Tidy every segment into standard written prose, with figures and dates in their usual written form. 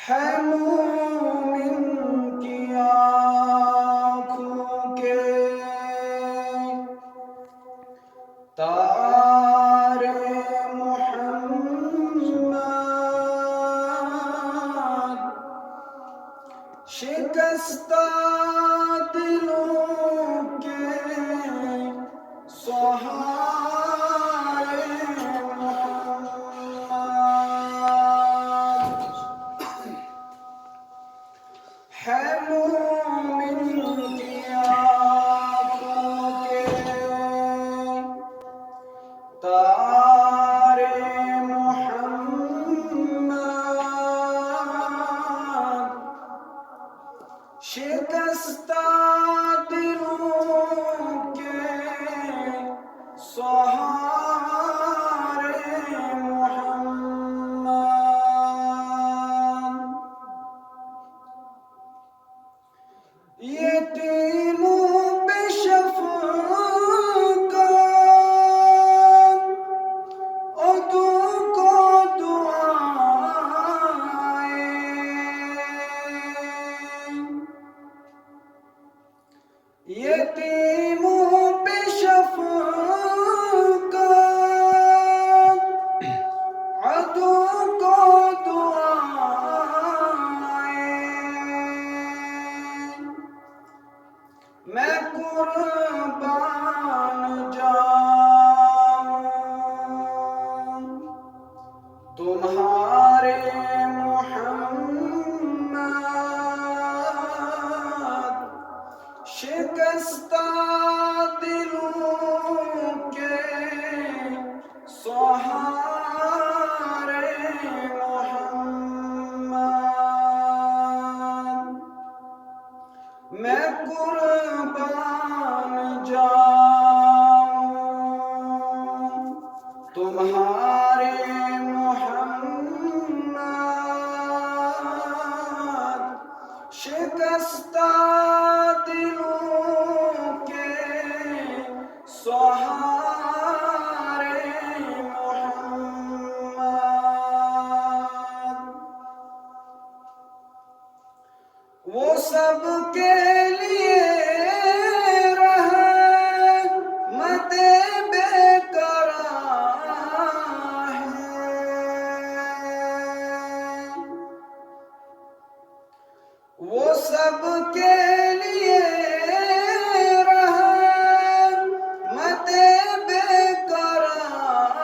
ہے مومن کی آنکھوں کے تارے محمد، شکستہ دلوں کے سہارے محمد، ہے مومن کی آنکھوں کے تارے محمد، شکستہ دلوں کے سہارے محمد، یتیموں پہ شفقت، عدو کو دعائیں، یتیموں پہ شفقت، عدو کو دعائیں، میں قربان جاؤں تمہارے محمد، شکستہ دلوں کے سہارے محمد، میں قربان جاؤں تمہارے محمد، شکستہ دلوں کے سہارے محمد، وہ سب کے لیے رحمت بے قرار ہے، وہ سب کے لیے رحمت بے قرار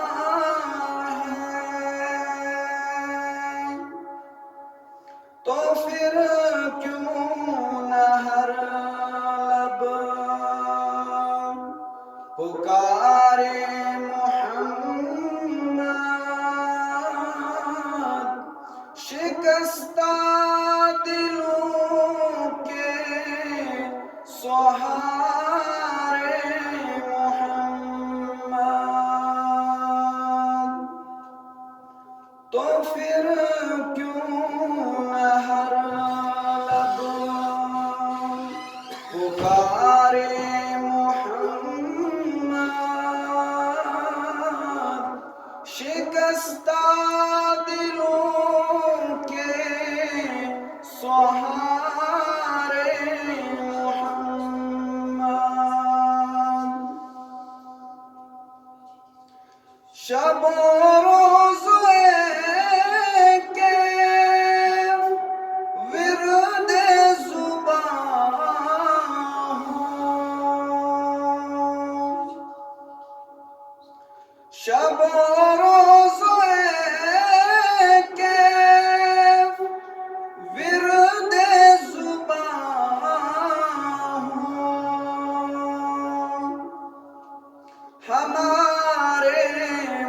ہے، تو پھر کیوں نہ ہر لب پکارے محمد، شکستہ دلوں کے سہارے محمد، تو پھر کیوں نہ ہر لب پکارے محمد، شکستہ دلوں کے سہارے محمد، شب و روز ورد زبان ہوں، شب و روز ورد زبان ہوں، ہمارے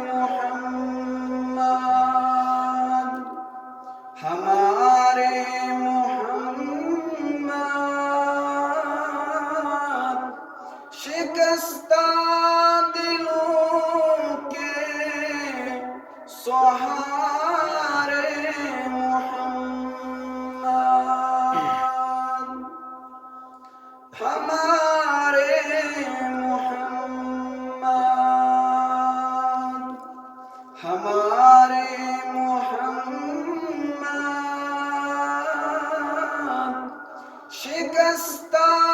محمد، ہمارے محمد، شکستہ دلوں کے سہارے محمد، ہمارے محمد، ہمارے محمد، شکستہ